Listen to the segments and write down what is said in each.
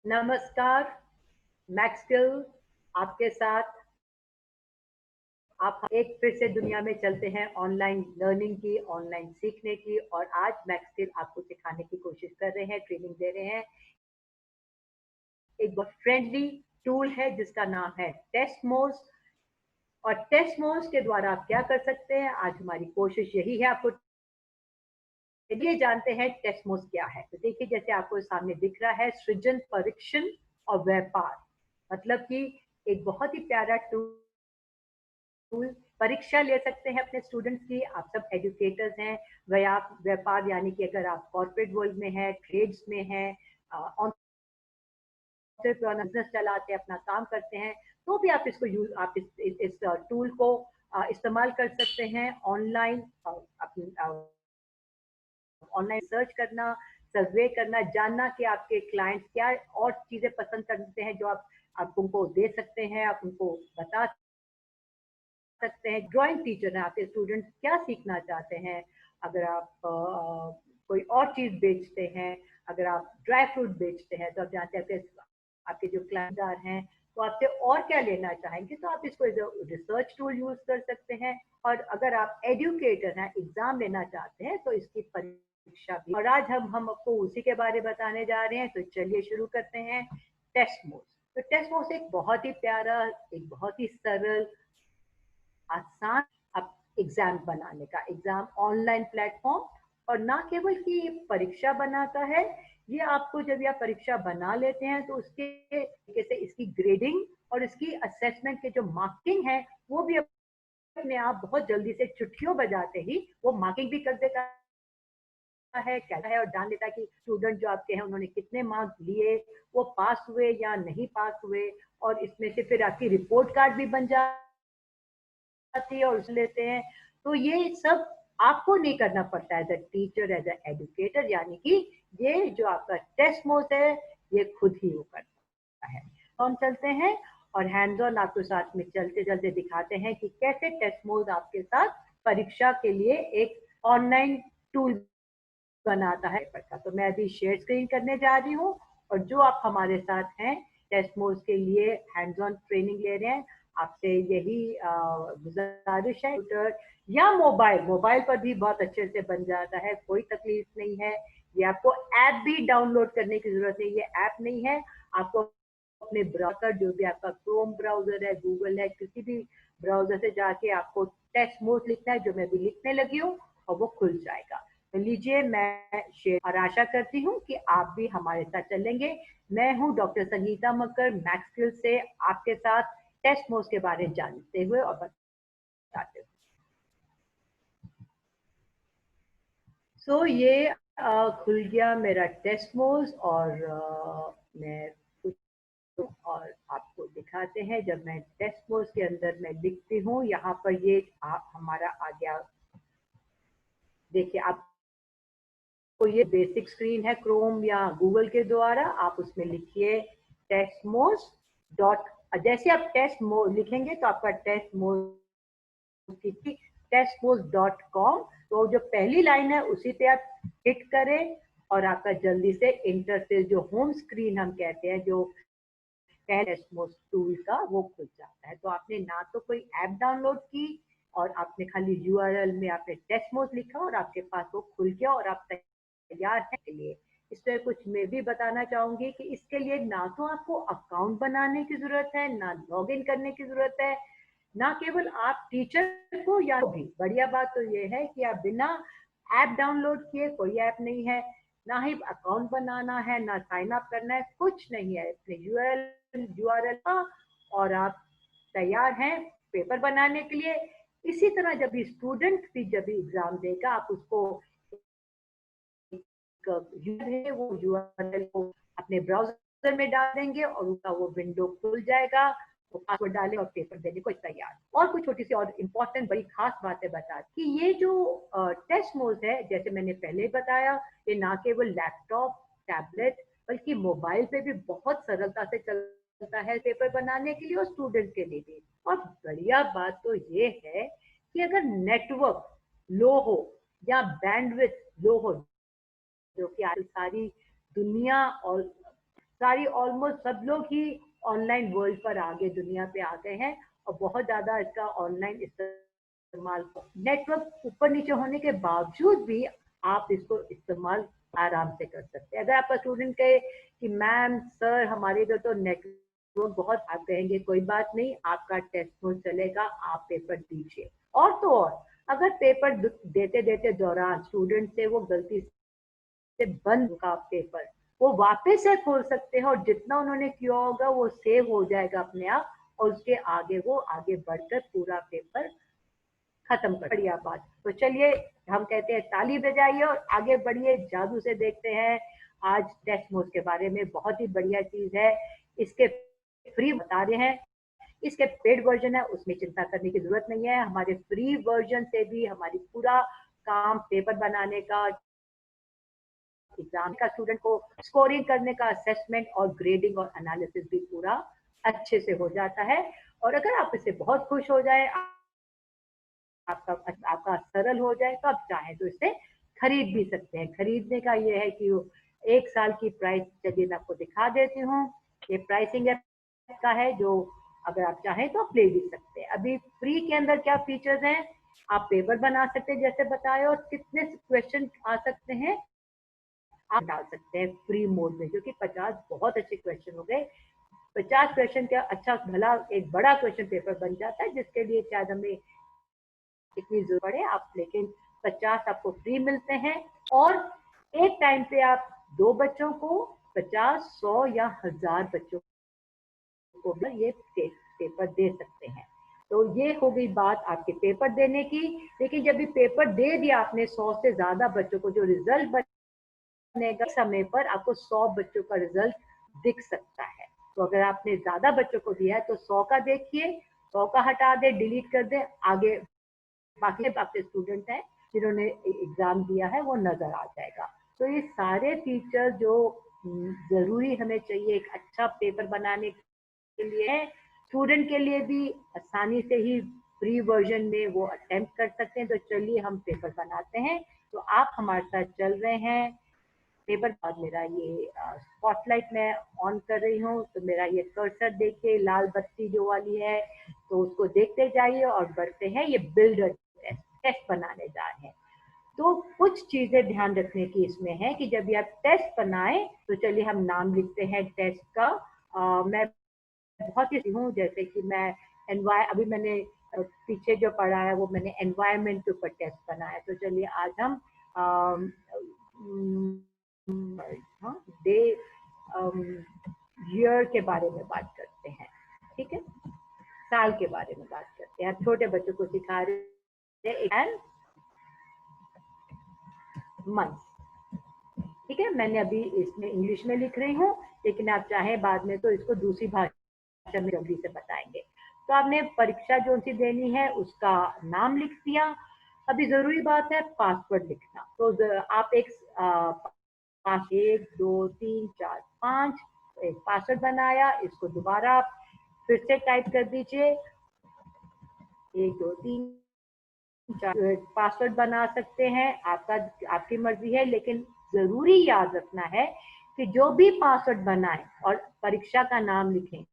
नमस्कार, मैक्सवेल आपके साथ। आप एक फिर से दुनिया में चलते हैं ऑनलाइन लर्निंग की, ऑनलाइन सीखने की। और आज मैक्सवेल आपको सिखाने की कोशिश कर रहे हैं, ट्रेनिंग दे रहे हैं। एक बहुत फ्रेंडली टूल है जिसका नाम है टेस्टमोस। और टेस्टमोस के द्वारा आप क्या कर सकते हैं, आज हमारी कोशिश यही है आपको। चलिए जानते हैं टेस्टमोस क्या है। तो देखिए, जैसे आपको सामने दिख रहा है, सृजन, परीक्षण और व्यापार। मतलब कि एक बहुत ही प्यारा टूल। परीक्षा ले सकते हैं अपने स्टूडेंट्स की। आप सब एजुकेटर्स हैं। व्यापार यानी कि अगर आप कॉर्पोरेट वर्ल्ड में हैं, ट्रेड्स में हैं, बिजनेस चलाते हैं, अपना काम करते हैं, तो भी आप इसको यूज आप इस टूल को इस्तेमाल कर सकते हैं। ऑनलाइन अपनी ऑनलाइन सर्च करना, सर्वे करना, जानना कि आपके क्लाइंट्स क्या और चीजें पसंद करते हैं, जो आप उनको दे सकते हैं, आप उनको बता सकते हैं। ड्राइंग टीचर हैं, आपके स्टूडेंट क्या सीखना चाहते हैं। अगर आप कोई और चीज बेचते हैं, अगर आप ड्राई फ्रूट बेचते हैं, तो आप जानते हैं कि आपके जो क्लाइंटदार हैं तो आपसे और क्या लेना चाहेंगे, तो आप इसको एज रिसर्च टूल यूज कर सकते हैं। और अगर आप एजुकेटर हैं, एग्जाम लेना चाहते हैं, तो इसकी परीक्षा भी। और आज हम आपको उसी के बारे में बताने जा रहे हैं। तो चलिए शुरू करते हैं। Test mode. तो टेस्ट मोड एक बहुत ही प्यारा, एक बहुत ही सरल, आसान अब एग्जाम बनाने का, एग्जाम ऑनलाइन प्लेटफॉर्म। और ना केवल कि ये परीक्षा बनाता है, ये आपको जब आप परीक्षा बना लेते हैं तो उसके तरीके से इसकी ग्रेडिंग और इसकी असेसमेंट के जो मार्किंग है, वो भी अपने आप बहुत जल्दी से चुटकियों बजाते ही वो मार्किंग भी कर देता है, कहता है और जान लेता है कि स्टूडेंट जो आपके हैं उन्होंने कितने मार्क्स लिए, वो पास हुए या नहीं पास हुए। और इसमें से फिर आपकी रिपोर्ट कार्ड भी बन जाती है और उस लेते हैं। तो ये सब आपको नहीं करना पड़ता है as a teacher, as a educator. यानी कि ये जो आपका टेस्ट मोड है, ये खुद ही वो करता है। तो हम चलते हैं और हैंड्स ऑन आपके साथ में चलते चलते दिखाते हैं कि कैसे टेस्ट मोड आपके साथ परीक्षा के लिए एक ऑनलाइन टूल बनाता है पेपर का। तो मैं अभी शेयर स्क्रीन करने जा रही हूँ। और जो आप हमारे साथ हैं, टेस्ट मोड के लिए हैंड्स ऑन ट्रेनिंग ले रहे हैं, आपसे यही गुजारिश है। कंप्यूटर या मोबाइल, मोबाइल पर भी बहुत अच्छे से बन जाता है, कोई तकलीफ नहीं है। ये आपको ऐप भी डाउनलोड करने की जरूरत है, ये ऐप नहीं है। आपको अपने ब्राउजर, जो भी आपका क्रोम ब्राउजर है, गूगल है, किसी भी ब्राउजर से जाके आपको टेस्ट मोड लिखना है, जो मैं भी लिखने लगी हूँ, और वो खुल जाएगा। तो लीजिए, मैं शेयर और आशा करती हूँ कि आप भी हमारे साथ चलेंगे। मैं हूँ डॉक्टर संगीता मक्कर, मैक्सवेल से आपके साथ टेस्ट मोड के बारे में जानते हुए और बताते हुए। सो ये खुल गया मेरा टेस्ट मोड। और मैं कुछ और आपको दिखाते हैं। जब मैं टेस्ट मोड के अंदर मैं लिखती हूँ, यहाँ पर ये हमारा आ गया। देखिए, आप तो ये बेसिक स्क्रीन है क्रोम या गूगल के द्वारा। आप उसमें लिखिए टेस्टमोस डॉट। जैसे आप टेस्ट मोड लिखेंगे तो आपका टेस्ट मोड की टेस्टमोस डॉट कॉम। तो जो पहली लाइन है उसी पे आप हिट करें और आपका जल्दी से इंटरफेस, जो होम स्क्रीन हम कहते हैं, जो टेस्टमोस टूल का, वो खुल जाता है। तो आपने ना तो कोई ऐप डाउनलोड की, और आपने खाली यूआरएल में आपने टेस्टमोस लिखा और आपके पास वो खुल गया और आप तैयार हैं के लिए। इसमें कुछ मैं भी बताना चाहूंगी कि इसके लिए ना तो आपको अकाउंट बनाने की जरूरत है, ना लॉग इन करने की जरूरत है, ना केवल आप टीचर को। या भी बढ़िया बात तो ये है कि आप बिना ऐप डाउनलोड किए, कोई ऐप नहीं है, ना ही अकाउंट बनाना है, ना साइन अप करना है, कुछ नहीं है। अपने यूआरएल का और आप तैयार हैं पेपर बनाने के लिए। इसी तरह जब भी स्टूडेंट भी जब भी एग्जाम देगा, आप उसको है वो यूआरएल को अपने ब्राउजर में डाल देंगे और उसका वो विंडो खुल जाएगा। वो पासवर्ड डालें और पेपर देने को तैयार। और कुछ छोटी सी और इम्पोर्टेंट बड़ी खास बातें बता कि ये जो टेस्ट मोड है, जैसे मैंने पहले बताया, ये ना केवल लैपटॉप, टैबलेट, बल्कि मोबाइल पे भी बहुत सरलता से चलता है पेपर बनाने के लिए और स्टूडेंट के लिए भी। और बढ़िया बात तो ये है कि अगर नेटवर्क लो हो या बैंडविड्थ लो हो, जो कि आज सारी दुनिया और सारी ऑलमोस्ट सब लोग ही ऑनलाइन वर्ल्ड पर आगे दुनिया पे आ गए हैं और बहुत ज्यादा इसका ऑनलाइन इस्तेमाल, नेटवर्क ऊपर नीचे होने के बावजूद भी आप इसको इस्तेमाल आराम से कर सकते हैं। अगर आपका स्टूडेंट कहे कि मैम सर हमारे इधर तो नेटवर्क बहुत, आप कहेंगे कोई बात नहीं, आपका टेस्ट मोड चलेगा, आप पेपर दीजिए। और तो और अगर पेपर देते देते दौरान स्टूडेंट से वो गलती से बंद का पेपर, वो वापस से खोल सकते हैं और जितना उन्होंने किया होगा वो सेव हो जाएगा अपने आप, और उसके आगे वो आगे बढ़कर पूरा पेपर खत्म कर। बढ़िया बात। तो चलिए हम कहते हैं ताली बजाइए और आगे बढ़िए, जादू से देखते हैं आज टेस्ट मोड के बारे में। बहुत ही बढ़िया चीज है, इसके फ्री बता रहे हैं। इसके पेड वर्जन है, उसमें चिंता करने की जरूरत नहीं है। हमारे फ्री वर्जन से भी हमारी पूरा काम पेपर बनाने का, एग्जाम का, स्टूडेंट को स्कोरिंग करने का, असेसमेंट और ग्रेडिंग और एनालिसिस भी पूरा अच्छे से हो जाता है। और अगर आप इससे बहुत खुश हो जाए, आपका आपका सरल हो जाए, तो आप चाहें तो इसे खरीद भी सकते हैं। खरीदने का ये है कि 1 साल की प्राइस, चलिए मैं आपको दिखा देती हूँ। ये प्राइसिंग का है, जो अगर आप चाहें तो आप ले भी सकते हैं। अभी फ्री के अंदर क्या फीचर्स हैं, आप पेपर बना सकते हैं जैसे बताया, और कितने क्वेश्चन आ सकते हैं आप डाल सकते हैं फ्री मोड में, जो कि 50 बहुत अच्छे क्वेश्चन हो गए। 50 क्वेश्चन का अच्छा भला एक बड़ा क्वेश्चन पेपर बन जाता है, जिसके लिए शायद हमें इतनी जरूरत पड़े आप, लेकिन 50 आपको फ्री मिलते हैं। और एक टाइम पे आप 2 बच्चों को 50, 100 या 1000 बच्चों को भी ये पेपर दे सकते हैं। तो ये हो गई बात आपके पेपर देने की। लेकिन जब भी पेपर दे दिया आपने 100 से ज्यादा बच्चों को, जो रिजल्ट बनेगा समय पर आपको 100 बच्चों का रिजल्ट दिख सकता है। तो अगर आपने ज्यादा बच्चों को दिया है तो 100 का देखिए, 100 का हटा दे, डिलीट कर दे, आगे बाकी आपके स्टूडेंट हैं जिन्होंने एग्जाम दिया है वो नजर आ जाएगा। तो ये सारे फीचर जो जरूरी हमें चाहिए एक अच्छा पेपर बनाने के लिए, स्टूडेंट के लिए भी आसानी से ही फ्री वर्जन में वो अटेम्प्ट कर सकते हैं। तो चलिए हम पेपर बनाते हैं। तो आप हमारे साथ चल रहे हैं पेपर। बाद मेरा ये स्पॉटलाइट मैं ऑन कर रही हूँ, तो मेरा ये कर्सर देखिए, लाल बत्ती जो वाली है, तो उसको देखते जाइए और बढ़ते हैं। ये बिल्डर टेस्ट बनाने जा रहे हैं। तो कुछ चीजें ध्यान रखने की इसमें है कि जब भी आप टेस्ट बनाए, तो चलिए हम नाम लिखते हैं टेस्ट का। मैं बहुत ही हूँ, जैसे कि मैं अभी मैंने पीछे जो पढ़ा है वो मैंने एनवायरमेंट के ऊपर टेस्ट बनाया। तो चलिए आज हम डे ईयर के बारे में बात करते हैं। ठीक है, साल के बारे में बात करते हैं। आप छोटे बच्चों को सिखा रहे हैं मंथ। ठीक है, मैंने अभी इसमें इंग्लिश में लिख रही हूँ, लेकिन आप चाहें बाद में तो इसको दूसरी भाषा में जल्दी से बताएंगे। तो आपने परीक्षा जो सी देनी है उसका नाम लिख दिया। अभी जरूरी बात है पासवर्ड लिखना। तो आप एक 1 2 3 4 5 एक पासवर्ड बनाया, इसको दोबारा आप फिर से टाइप कर दीजिए। 1 2 3 पासवर्ड बना सकते हैं, आपका आपकी मर्जी है, लेकिन जरूरी याद रखना है कि जो भी पासवर्ड बनाए और परीक्षा का नाम लिखें,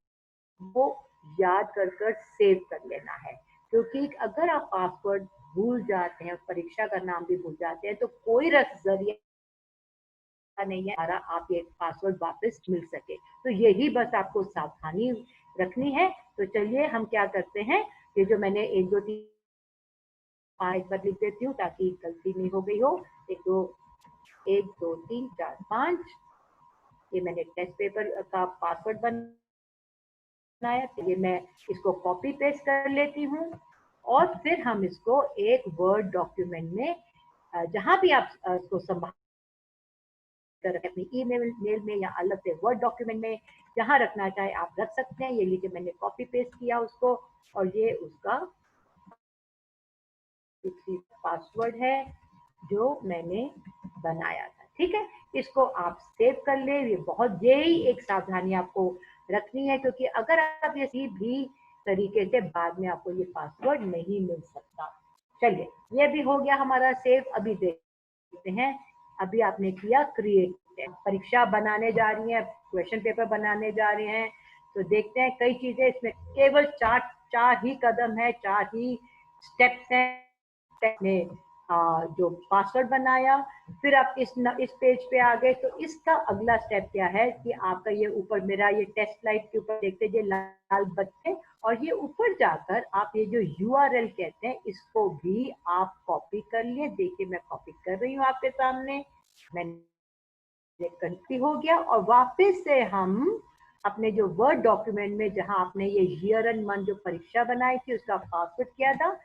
वो याद कर सेव कर लेना है। क्योंकि अगर आप पासवर्ड भूल जाते हैं, परीक्षा का नाम भी भूल जाते हैं, तो कोई जरिया नहीं है हमारा आप ये पासवर्ड वापस मिल सके। तो यही बस आपको सावधानी रखनी है। तो चलिए हम क्या करते हैं, ये जो मैंने 1 2 3 5 बार लिख देती हूँ ताकि गलती नहीं हो गई हो। 1 2 3 4 5, ये मैंने टेस्ट पेपर का पासवर्ड बनाया। तो ये मैं इसको कॉपी पेस्ट कर लेती हूँ और फिर हम इसको एक वर्ड डॉक्यूमेंट में, जहां भी आप इसको संभाल कर अपनी ईमेल में या अलग से वर्ड डॉक्यूमेंट में जहां रखना चाहे आप रख सकते हैं। ये लीजिए मैंने कॉपी पेस्ट किया उसको, और ये उसका पासवर्ड है जो मैंने बनाया था। ठीक है, इसको आप सेव कर ले। ये बहुत, यही एक सावधानी आपको रखनी है, क्योंकि अगर आप ये किसी भी तरीके से बाद में आपको ये पासवर्ड नहीं मिल सकता। चलिए ये भी हो गया हमारा सेव। अभी देखते हैं, अभी आपने किया क्रिएट परीक्षा बनाने जा रही हैं, क्वेश्चन पेपर बनाने जा रहे हैं, तो देखते हैं कई चीजें इसमें केवल चार ही कदम है, 4 ही स्टेप्स हैं ने जो पासवर्ड बनाया, फिर आप इस पेज पे आ गए, तो इसका अगला स्टेप क्या है कि आपका ये ऊपर मेरा ये टेस्ट स्लाइड के ऊपर देखते ये लाल बच्चे, और ये ऊपर जाकर आप ये जो URL कहते हैं इसको भी आप कॉपी कर लिए। देखिए मैं कॉपी कर रही हूँ आपके सामने, मैंने कंट्री हो गया, और वापस से हम अपने जो वर्ड डॉक्यूमेंट में जहां आपने ये ईयर एंड मंथ जो परीक्षा बनाई थी उसका पासवर्ड किया था,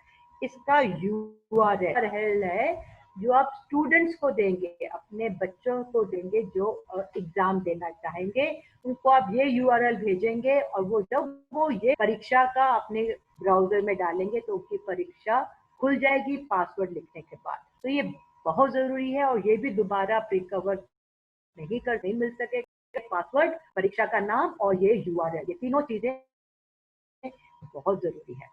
इसका URL है जो आप स्टूडेंट्स को देंगे, अपने बच्चों को देंगे जो एग्जाम देना चाहेंगे, उनको आप ये URL भेजेंगे, और वो जब वो ये परीक्षा का अपने ब्राउजर में डालेंगे तो उनकी परीक्षा खुल जाएगी पासवर्ड लिखने के बाद। तो ये बहुत जरूरी है, और ये भी दोबारा रिकवर नहीं मिल सकेगा। पासवर्ड, परीक्षा का नाम और ये URL, ये तीनों चीजें बहुत जरूरी है।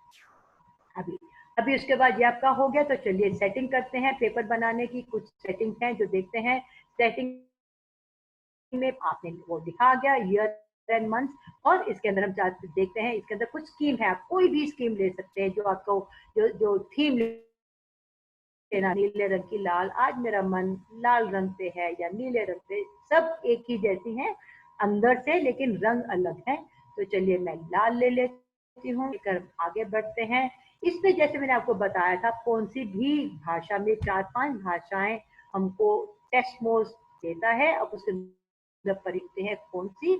अभी उसके बाद ये आपका हो गया, तो चलिए सेटिंग करते हैं पेपर बनाने की। कुछ सेटिंग हैं जो देखते हैं। सेटिंग में आपने वो दिखा गया ईयर एंड मंथ, और इसके अंदर हम देखते हैं इसके अंदर कुछ स्कीम है, आप कोई भी स्कीम ले सकते हैं जो आपको जो थीम लेना, नीले रंग की लाल, आज मेरा मन लाल रंग पे है या नीले रंग पे, सब एक ही जैसी हैं अंदर से, लेकिन रंग अलग है। तो चलिए मैं लाल ले लेती हूँ, आगे बढ़ते हैं। इसमें जैसे मैंने आपको बताया था कौन सी भी भाषा में 4-5 भाषाएं हमको टेस्ट मोड देता है। अब उसके जब पढ़ते हैं कौन सी,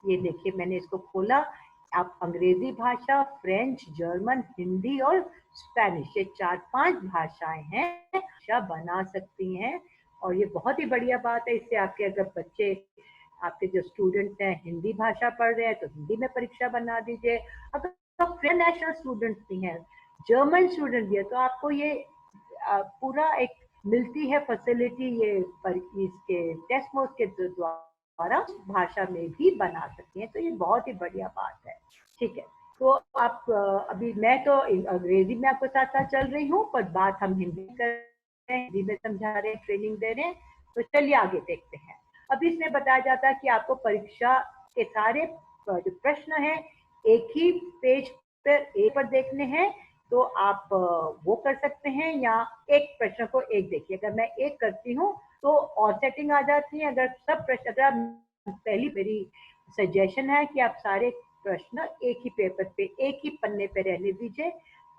ये देखिए मैंने इसको खोला, आप अंग्रेजी भाषा, फ्रेंच, जर्मन, हिंदी और स्पेनिश, ये 4-5 भाषाएं हैं, भाषा बना सकती हैं। और ये बहुत ही बढ़िया बात है, इससे आपके अगर बच्चे, आपके जो स्टूडेंट हैं हिंदी भाषा पढ़ रहे हैं तो हिंदी में परीक्षा बना दीजिए। अगर फ्रेंच नेशनल स्टूडेंट भी हैं, जर्मन स्टूडेंट भी है, तो आपको ये पूरा एक मिलती है फैसिलिटी, ये इसके टेस्ट मोड के द्वारा भाषा में भी बना सकते हैं। तो ये बहुत ही बढ़िया बात है। ठीक है, तो आप अभी मैं तो अंग्रेजी में आपके साथ साथ चल रही हूँ, पर बात हम हिंदी कर रहे हैं, हिंदी में समझा रहे हैं, ट्रेनिंग दे रहे हैं। तो चलिए आगे देखते हैं। अभी इसमें बताया जाता है कि आपको परीक्षा के सारे जो प्रश्न है एक ही पेज पर एक पर देखने हैं, तो आप वो कर सकते हैं, या एक प्रश्न को एक देखिए। अगर मैं एक करती हूँ तो और सेटिंग आ जाती है। अगर सब प्रश्न, अगर पहली मेरी सजेशन है कि आप सारे प्रश्न एक ही पेपर पे, एक ही पन्ने पे रहने दीजिए,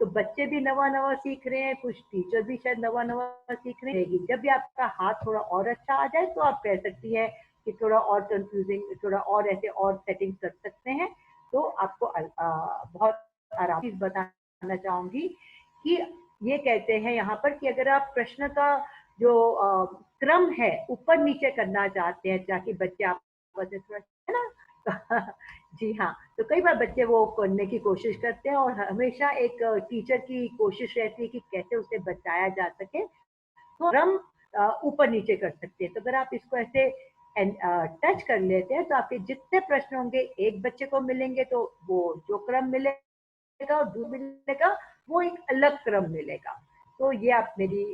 तो बच्चे भी नवा नवा सीख रहे हैं, कुछ टीचर भी शायद नवा नवा सीख रहे हैं। जब भी आपका हाथ थोड़ा और अच्छा आ जाए तो आप कह सकती है कि थोड़ा और कंफ्यूजिंग, थोड़ा और ऐसे और सेटिंग कर सकते हैं। तो आपको बहुत आराम से बताना चाहूंगी कि ये कहते हैं यहाँ पर कि अगर आप प्रश्न का जो क्रम है ऊपर नीचे करना चाहते हैं ताकि बच्चे आपस में थोड़ा, है ना जी हाँ, तो कई बार बच्चे वो करने की कोशिश करते हैं, और हमेशा एक टीचर की कोशिश रहती है कि कैसे उसे बचाया जा सके, तो क्रम ऊपर नीचे कर सकते हैं। तो अगर आप इसको ऐसे टच कर लेते हैं तो आपके जितने प्रश्न होंगे एक बच्चे को मिलेंगे, तो वो जो क्रम मिलेगा और दूर मिलेगा वो एक अलग क्रम मिलेगा। तो ये आप मेरी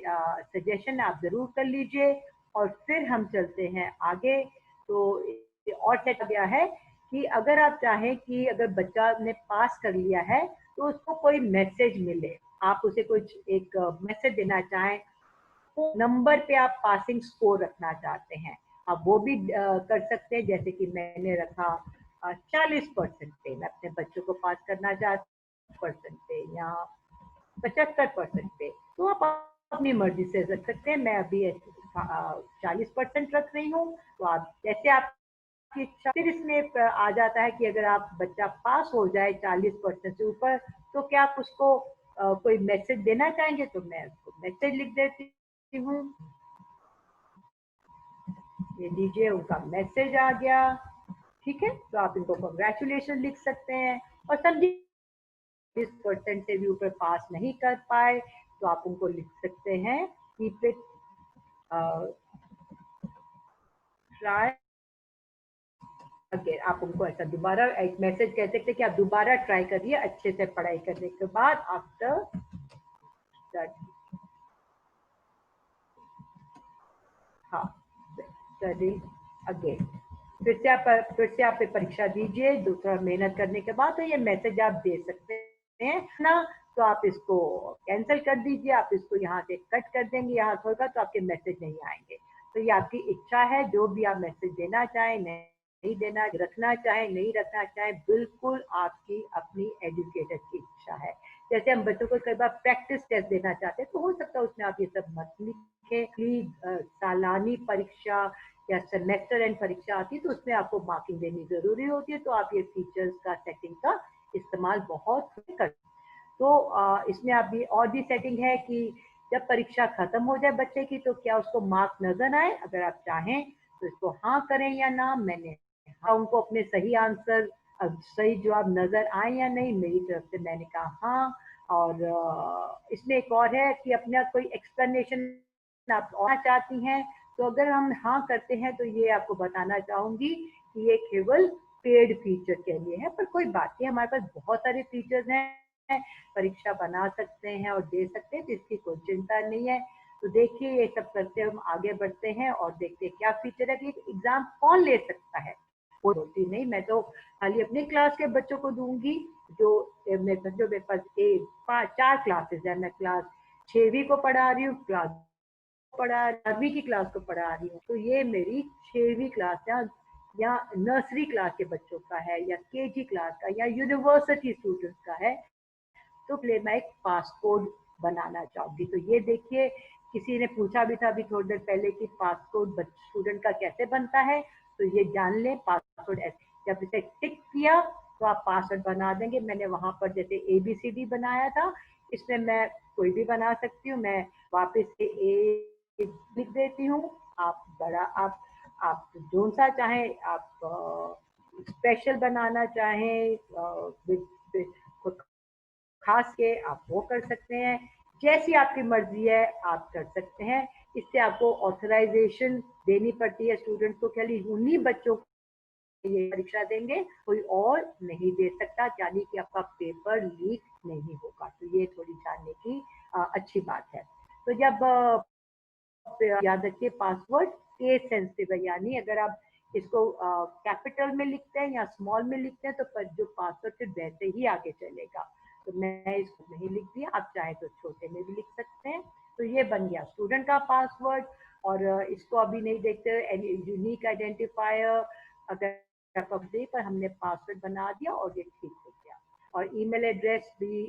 सजेशन आप जरूर कर लीजिए। और फिर हम चलते हैं आगे। तो और सेट गया है कि अगर आप चाहें कि अगर बच्चा ने पास कर लिया है तो उसको कोई मैसेज मिले, आप उसे कुछ एक मैसेज देना चाहें, तो नंबर पे आप पासिंग स्कोर रखना चाहते हैं, आप वो भी कर सकते हैं। जैसे कि मैंने रखा 40% पे, मैं अपने बच्चों को पास करना चाहती हूँ परसेंट पे या 75% पे, तो आप अपनी मर्जी से रख सकते हैं। मैं अभी 40% रख रही हूँ, तो आप जैसे आपकी इच्छा। फिर इसमें आ जाता है कि अगर आप बच्चा पास हो जाए 40% से ऊपर, तो क्या आप उसको कोई मैसेज देना चाहेंगे, तो मैं उसको मैसेज लिख देती हूँ। ये लीजिए उनका मैसेज आ गया। ठीक है, तो आप इनको कांग्रेचुलेशन लिख सकते हैं। और समझिए 20% से भी ऊपर पास नहीं कर पाए तो आप उनको लिख सकते हैं कीप इट ट्राई अगेन। आप उनको ऐसा दोबारा एक मैसेज कह सकते हैं कि आप दोबारा ट्राई करिए अच्छे से पढ़ाई करने के बाद, आफ्टर हाँ स्टडी अगेन फिर से आप परीक्षा दीजिए, दूसरा मेहनत करने के बाद तो ये मैसेज आप दे सकते हैं ना। तो आप इसको कैंसिल कर दीजिए, आप इसको यहाँ से कट कर देंगे, यहाँ से होगा तो आपके मैसेज नहीं आएंगे। तो ये आपकी इच्छा है, जो भी आप मैसेज देना चाहें, नहीं देना, रखना चाहें, नहीं रखना चाहें, बिल्कुल आपकी अपनी एजुकेटर की इच्छा है। जैसे हम बच्चों को कई बार प्रैक्टिस टेस्ट देना चाहते हैं, तो हो सकता है उसमें आप ये सब मत लिखें। सालानी परीक्षा या सेमेस्टर एंड परीक्षा आती है तो उसमें आपको मार्किंग देनी जरूरी होती है, तो आप ये फीचर्स का सेटिंग का इस्तेमाल बहुत कर। तो इसमें आप भी और भी सेटिंग है कि जब परीक्षा खत्म हो जाए बच्चे की तो क्या उसको मार्क नजर आए, अगर आप चाहें तो इसको हाँ करें या ना। मैंने हाँ उनको अपने सही आंसर, सही जवाब नजर आए या नहीं, मेरी तरफ से मैंने कहा हाँ। और इसमें एक और है कि अपना कोई एक्सप्लेनेशन आप और चाहती हैं, तो अगर हम हाँ करते हैं तो ये आपको बताना चाहूंगी कि ये केवल पेड फीचर के लिए है, पर कोई बात नहीं, हमारे पास बहुत सारे फीचर्स हैं, परीक्षा बना सकते हैं और दे सकते हैं, तो इसकी कोई चिंता नहीं है। तो देखिए ये सब करते हम आगे बढ़ते हैं और देखते हैं क्या फीचर है कि एग्जाम कौन ले सकता है। कोई होती नहीं, मैं तो खाली अपने क्लास के बच्चों को दूंगी। जो मेरे पास चार क्लासेस है, मैं क्लास 6वीं को पढ़ा रही हूँ, क्लास पढ़ा 8वीं की क्लास को पढ़ा रही हूँ, तो ये मेरी 6वीं क्लास या नर्सरी क्लास के बच्चों का है, या केजी क्लास का, या यूनिवर्सिटी स्टूडेंट्स का है। तो प्ले मैं एक पासपोर्ट बनाना चाहूंगी। तो ये देखिए, किसी ने पूछा भी था अभी थोड़ी देर पहले कि पासपोर्ट स्टूडेंट का कैसे बनता है, तो ये जान लें पासपोर्ट ऐसे जब इसे टिक किया तो आप पासवर्ड बना देंगे। मैंने वहां पर जैसे ABCD बनाया था, इसमें मैं कोई भी बना सकती हूँ। मैं वापस से ए लिख देती हूँ। आप बड़ा आप जो सा चाहें, आप स्पेशल बनाना चाहें विद खास के आप वो कर सकते हैं। जैसी आपकी मर्जी है आप कर सकते हैं। इससे आपको ऑथराइजेशन देनी पड़ती है स्टूडेंट को, खाली उन्हीं बच्चों को ये परीक्षा देंगे, कोई और नहीं दे सकता, यानी कि आपका पेपर लीक नहीं होगा। तो ये थोड़ी जानने की अच्छी बात है। तो जब याद रखिए पासवर्ड केस सेंसिटिव है, यानी अगर आप इसको कैपिटल में लिखते हैं या स्मॉल में लिखते हैं तो जो पासवर्ड फिर वैसे ही आगे चलेगा। तो मैं इसको नहीं लिख दिया, आप चाहे तो छोटे में भी लिख सकते हैं। तो ये बन गया स्टूडेंट का पासवर्ड। और इसको अभी नहीं देखते यूनिक आइडेंटिफायर, अगर पर हमने पासवर्ड बना दिया और ये ठीक हो गया। और ईमेल एड्रेस भी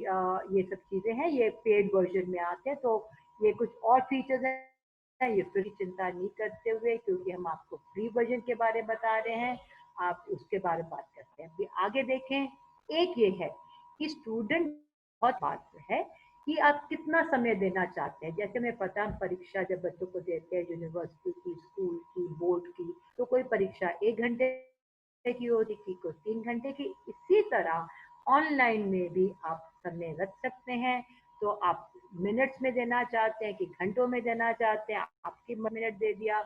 ये सब चीजें हैं, ये पेड वर्जन में आते हैं। तो ये कुछ और फीचर्स हैं, ये फ्री चिंता नहीं करते हुए, क्योंकि हम आपको फ्री वर्जन के बारे में बता रहे हैं, आप उसके बारे में बात करते हैं। अभी आगे देखें, एक ये है कि स्टूडेंट बहुत बात है कि आप कितना समय देना चाहते हैं। जैसे मैं पता परीक्षा जब बच्चों को देते हैं यूनिवर्सिटी की, स्कूल की, बोर्ड की, तो कोई परीक्षा 1 घंटे की होती थी, कोई 3 घंटे की। इसी तरह ऑनलाइन में भी आप समय रख सकते हैं। तो आप मिनट्स में देना चाहते हैं कि घंटों में देना चाहते हैं, आपकी मिनट दे दिया।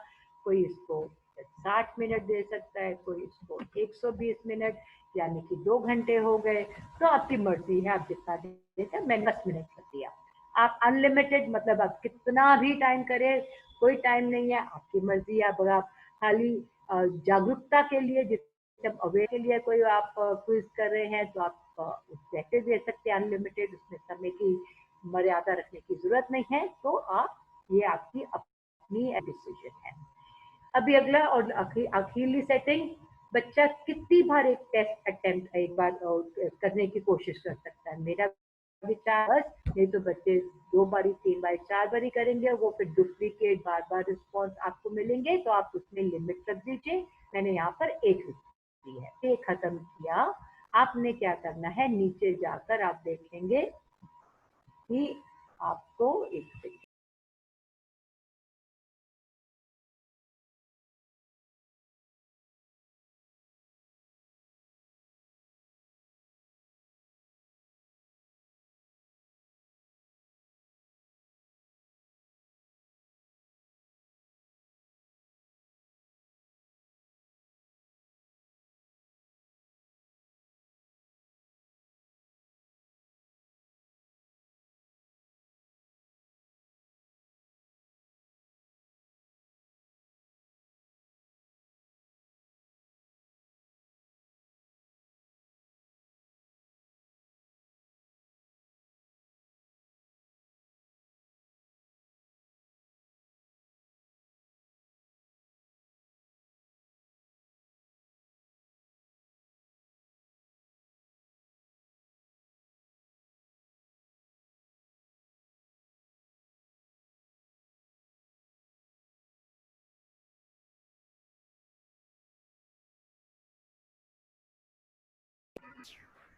कोई इसको 60 मिनट दे सकता है, कोई इसको 120 मिनट, यानी कि 2 घंटे हो गए। तो आपकी मर्जी है, आप जितना देते हैं। मैंने 10 मिनट कर दिया। आप अनलिमिटेड मतलब आप कितना भी टाइम करें, कोई टाइम नहीं है, आपकी मर्जी है। अगर आप खाली जागरूकता के लिए, जब अवेयर के लिए कोई आप क्विज कर रहे हैं, तो आप वैसे दे सकते हैं अनलिमिटेड, उसमें समय की मर्यादा रखने की जरूरत नहीं है। तो आप ये आपकी अपनी डिसीजन है। अभी अगला और अखीरली सेटिंग, बच्चा कितनी बार एक टेस्ट अटेम्प्ट एक बार करने की कोशिश कर सकता है। मेरा विचार बस, नहीं तो बच्चे 2 बारी 3 बारी 4 बारी करेंगे, वो फिर डुप्लीकेट बार बार रिस्पॉन्स आपको मिलेंगे, तो आप उसमें लिमिट रख दीजिए। मैंने यहाँ पर एक दी है, एक खत्म किया। आपने क्या करना है, नीचे जाकर आप देखेंगे कि आपको एक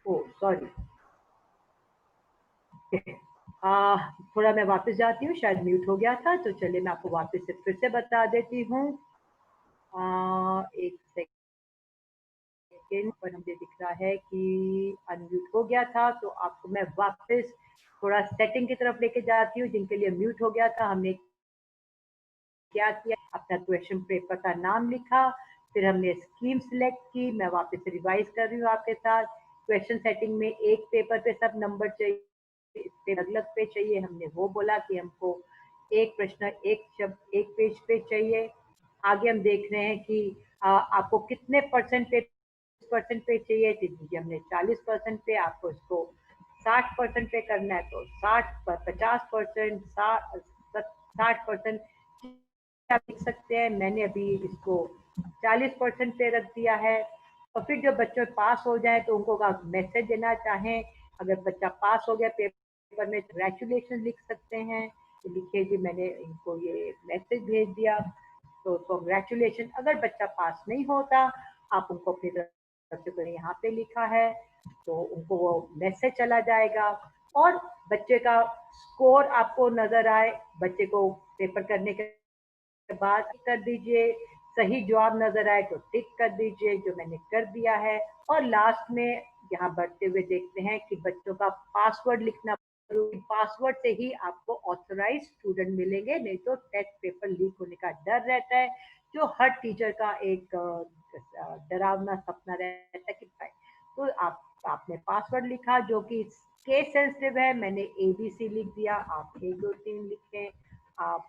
ओ सॉरी, थोड़ा मैं वापस जाती हूँ, शायद म्यूट हो गया था, तो चलिए मैं आपको वापस से फिर से बता देती हूँ। एक सेकेंड पर मुझे दिख रहा है कि अनम्यूट हो गया था, तो आपको मैं वापस थोड़ा सेटिंग की तरफ लेके जाती हूँ। जिनके लिए म्यूट हो गया था, हमने क्या किया, अपना क्वेश्चन पेपर का नाम लिखा, फिर हमने स्कीम सिलेक्ट की। मैं वापस से रिवाइज कर रही हूँ आपके साथ। क्वेश्चन सेटिंग में एक पेपर पे सब नंबर चाहिए, इस पे अलग अलग पे चाहिए। हमने वो बोला कि हमको एक प्रश्न एक शब्द एक पेज पे चाहिए। आगे हम देख रहे हैं कि आपको कितने परसेंट पे चाहिए, तो दीजिए हमने 40% पे, आपको इसको 60% पे करना है तो 50%, 60% आप लिख सकते हैं। मैंने अभी इसको 40% पे रख दिया है। और फिर जो बच्चे पास हो जाए तो उनको आप मैसेज देना चाहें, अगर बच्चा पास हो गया पेपर में, कंग्रेचुलेशन लिख सकते हैं। तो लिखिए जी मैंने इनको ये मैसेज भेज दिया, तो कंग्रेचुलेशन। अगर बच्चा पास नहीं होता, आप उनको अपनी तरफ से कोई यहाँ पे लिखा है, तो उनको वो मैसेज चला जाएगा। और बच्चे का स्कोर आपको नजर आए, बच्चे को पेपर करने के बाद कर दीजिए। सही जवाब नजर आए तो टिक कर दीजिए, जो मैंने कर दिया है। और लास्ट में यहाँ बढ़ते हुए देखते हैं कि बच्चों का पासवर्ड लिखना, पासवर्ड से ही आपको ऑथराइज स्टूडेंट मिलेंगे, नहीं तो टेस्ट पेपर लीक होने का डर रहता है, जो हर टीचर का एक डरावना सपना रहता है कि भाई। तो आपने पासवर्ड लिखा जो कि केस सेंसिटिव है, मैंने ABC लिख दिया, आप 1 2 3 लिखें। आप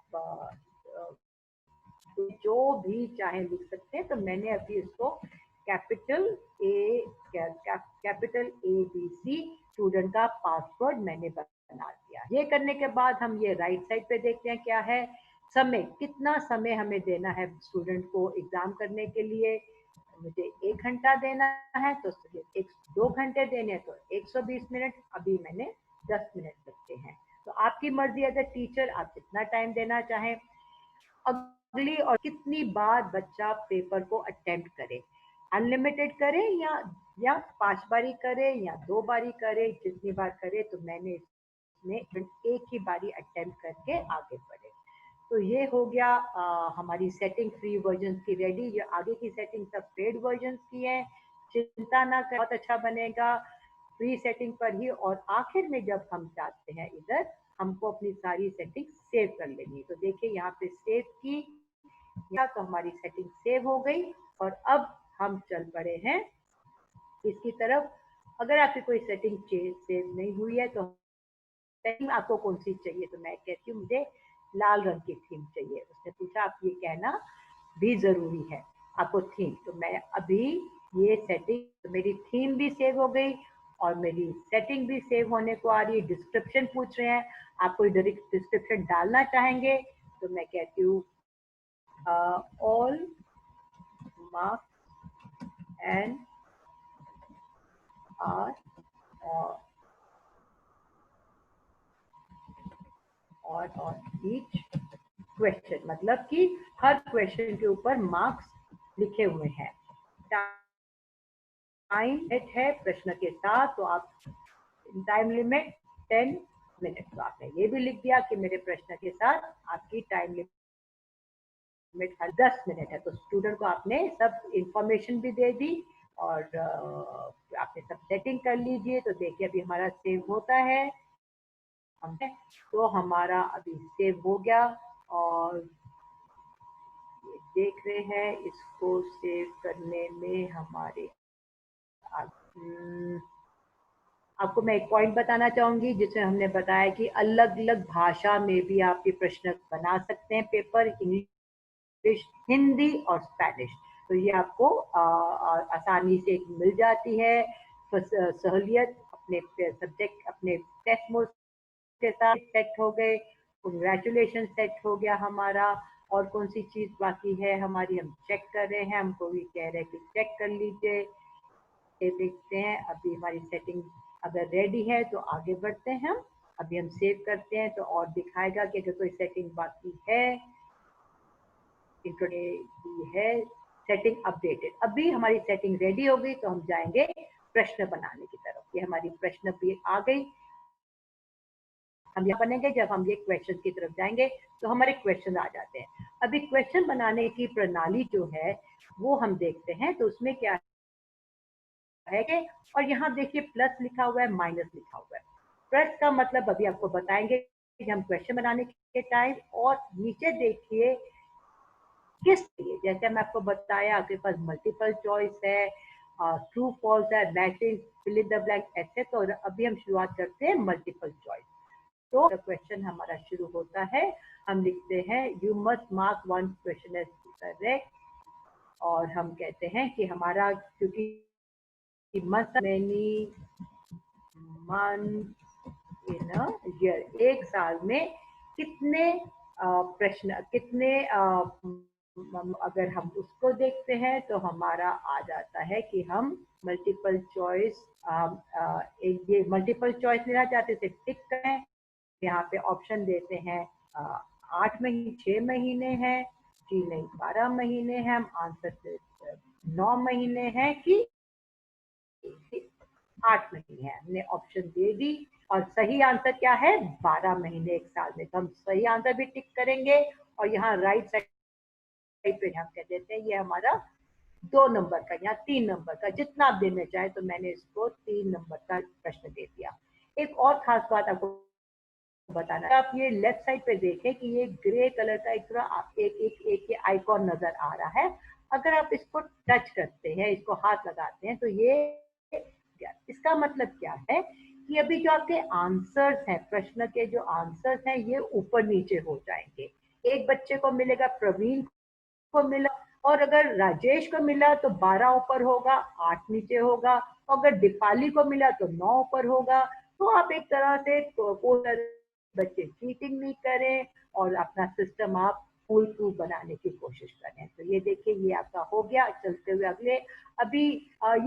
जो भी चाहे लिख सकते हैं। तो मैंने अभी इसको capital A capital ABC student का पासवर्ड मैंने बना दिया। ये करने के बाद हम ये राइट साइड पे देखते हैं क्या है, समय, कितना समय हमें देना है स्टूडेंट को एग्जाम करने के लिए। मुझे 1 घंटा देना है, तो एक 2 घंटे देने हैं तो 120 मिनट। अभी मैंने 10 मिनट रखे हैं। तो आपकी मर्जी एज ए टीचर, आप कितना टाइम देना चाहें। अगली और कितनी बार बच्चा पेपर को अटेम्प्ट करे, अनलिमिटेड करे या 5 बारी करे या 2 बारी करे, जितनी बार करे। तो मैंने इसमें एक ही बारी अटेम्प्ट करके आगे बढ़े। तो ये हो गया हमारी सेटिंग फ्री वर्जन की रेडी। ये आगे की सेटिंग सब पेड वर्जन की है, चिंता ना कर, बहुत अच्छा बनेगा फ्री सेटिंग पर ही। और आखिर में जब हम चाहते हैं इधर हमको अपनी सारी सेटिंग सेव कर लेनी, तो देखिए यहाँ पे सेव की, या तो हमारी सेटिंग सेव हो गई। और अब हम चल पड़े हैं इसकी तरफ। अगर आपकी कोई सेटिंग सेव नहीं हुई है तो थीम आपको कौन सी चाहिए, तो मैं कहती हूँ मुझे लाल रंग की थीम चाहिए। उसने पूछा, आप ये कहना भी जरूरी है आपको थीम। तो मैं अभी ये सेटिंग, तो मेरी थीम भी सेव हो गई और मेरी सेटिंग भी सेव होने को आ रही है। डिस्क्रिप्शन पूछ रहे हैं, आप कोई डिस्क्रिप्शन डालना चाहेंगे, तो मैं कहती हूँ ऑल मार्क्स एंड आर और ईच क्वेश्चन, मतलब कि हर क्वेश्चन के ऊपर मार्क्स लिखे हुए हैं। टाइम लिमिट है प्रश्न के साथ, तो आप टाइम लिमिट 10 मिनट। तो आपने ये भी लिख दिया कि मेरे प्रश्न के साथ आपकी टाइम लिमिट 10 मिनट है। तो स्टूडेंट को आपने सब इंफॉर्मेशन भी दे दी और आपने सब सेटिंग कर लीजिए। तो देखिए अभी हमारा सेव होता है, तो हमारा अभी सेव हो गया। और ये देख रहे हैं, इसको सेव करने में हमारे आपको मैं एक पॉइंट बताना चाहूंगी, जिसमें हमने बताया कि अलग अलग भाषा में भी आप ये प्रश्न बना सकते हैं पेपर, इंग्लिश, हिंदी और स्पेनिश। तो ये आपको आसानी से मिल जाती है। सहूलियत अपने सब्जेक्ट, अपने टेस्ट मोड के साथ सेट हो गए। कंग्रेचुलेशन सेट हो गया हमारा। और कौन सी चीज बाकी है हमारी, हम चेक कर रहे हैं, हमको भी कह रहे हैं कि चेक कर लीजिए। ये देखते हैं अभी हमारी सेटिंग अगर रेडी है तो आगे बढ़ते हैं हम। अभी हम सेव करते हैं तो और दिखाएगा कि अगर कोई सेटिंग बाकी है, इंट्रोडक्शन है, सेटिंग अपडेटेड। अभी हमारी सेटिंग रेडी हो गई, तो हम जाएंगे प्रश्न बनाने की तरफ। ये हमारी प्रश्न भी आ गई। हम यहाँ बनेंगे, जब हम ये क्वेश्चन की तरफ जाएंगे तो हमारे क्वेश्चन आ जाते हैं। अभी क्वेश्चन बनाने की प्रणाली जो है वो हम देखते हैं। तो उसमें क्या है कि, और यहाँ देखिए प्लस लिखा हुआ है, माइनस लिखा हुआ है। प्लस का मतलब अभी आपको बताएंगे कि हम क्वेश्चन बनाने के टाइम, और नीचे देखिए किस लिए, जैसे मैं आपको बताया आपके पास मल्टीपल चॉइस है, ट्रू फॉल्स है, matching, fill in the blank ऐसे। तो अभी हम शुरुआत करते हैं मल्टीपल चॉइस। तो क्वेश्चन हमारा शुरू होता है, हम लिखते हैं you must mark one question as correct, और हम कहते हैं कि हमारा, क्योंकि must many month in a year, एक साल में कितने प्रश्न, कितने अगर हम उसको देखते हैं तो हमारा आ जाता है कि हम मल्टीपल चॉइस, ये मल्टीपल चॉइस लेना चाहते थे, टिक करें। यहाँ पे ऑप्शन देते हैं 8 महीने, 6 महीने हैं जी, नहीं 12 महीने हैं, हम आंसर 9 महीने हैं कि 8 महीने है, हमने ऑप्शन दे दी। और सही आंसर क्या है, 12 महीने एक साल में। तो हम सही आंसर भी टिक करेंगे, और यहाँ राइट साइड पे हम कह देते हैं ये हमारा 2 नंबर का या 3 नंबर का, जितना आप देना चाहे। तो मैंने इसको 3 नंबर का प्रश्न दे दिया। एक और खास बात आपको बताना है, आप ये लेफ्ट साइड पे देखें कि ये ग्रे कलर का एक एक आइकॉन नजर आ रहा है। अगर आप इसको टच करते हैं, इसको हाथ लगाते हैं, तो ये इसका मतलब क्या है कि अभी जो आपके आंसर्स हैं, प्रश्न के जो आंसर्स हैं, ये ऊपर नीचे हो जाएंगे। एक बच्चे को मिलेगा, प्रवीण को मिला, और अगर राजेश को मिला तो 12 ऊपर होगा, 8 नीचे होगा। अगर दीपाली को मिला तो 9 ऊपर होगा। तो आप एक तरह से बच्चे चीटिंग नहीं करें, और अपना सिस्टम आप फुल प्रूफ बनाने की कोशिश करें। तो ये देखिए, ये आपका हो गया। चलते हुए अगले, अभी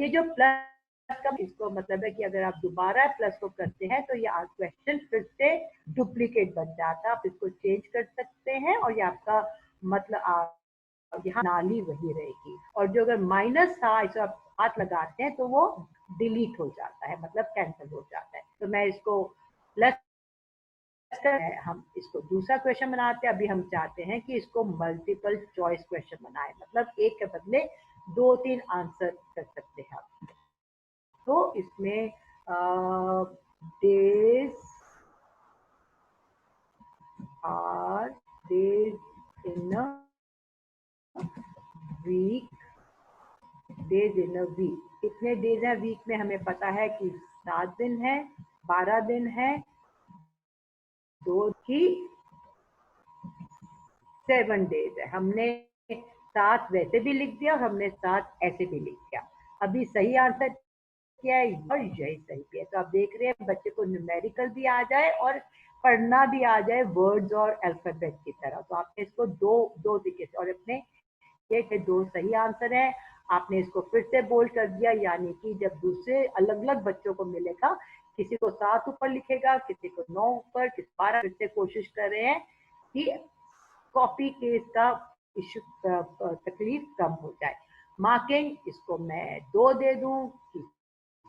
ये जो प्लस का, इसको मतलब है कि अगर आप दोबारा प्लस को करते हैं तो ये क्वेश्चन फिर से डुप्लीकेट बन जाता है। आप इसको चेंज कर सकते हैं, और ये आपका मतलब यहाँ नाली वही रहेगी। और जो अगर माइनस था, इसे आप हाथ लगाते हैं तो वो डिलीट हो जाता है, मतलब कैंसिल हो जाता है। तो मैं इसको प्लस, हम इसको दूसरा क्वेश्चन बनाते हैं। अभी हम चाहते हैं कि इसको मल्टीपल चॉइस क्वेश्चन बनाए, मतलब एक के बदले 2-3 आंसर कर सकते हैं आप। तो इसमें days are days in a week, days in a week, कितने डेज है वीक में, हमें पता है कि 7 दिन है, 12 दिन है, 2 की 7 डेज है। हमने 7 वैसे भी लिख दिया, और हमने 7 ऐसे भी लिख दिया। अभी सही आंसर क्या है, और यही सही भी है। तो आप देख रहे हैं बच्चे को न्यूमेरिकल भी आ जाए और पढ़ना भी आ जाए वर्ड्स और अल्फाबेट की तरह। तो आपने इसको दो दो तरीके से, और अपने ये 2 सही आंसर है, आपने इसको फिर से बोल्ड कर दिया। यानी कि जब दूसरे अलग अलग बच्चों को मिलेगा, किसी को 7 ऊपर लिखेगा, किसी को 9 ऊपर, किसी 12, फिर से कोशिश कर रहे हैं कि कॉपी केस का इशू, तकलीफ कम हो जाए। मार्किंग इसको मैं 2 दे दूं कि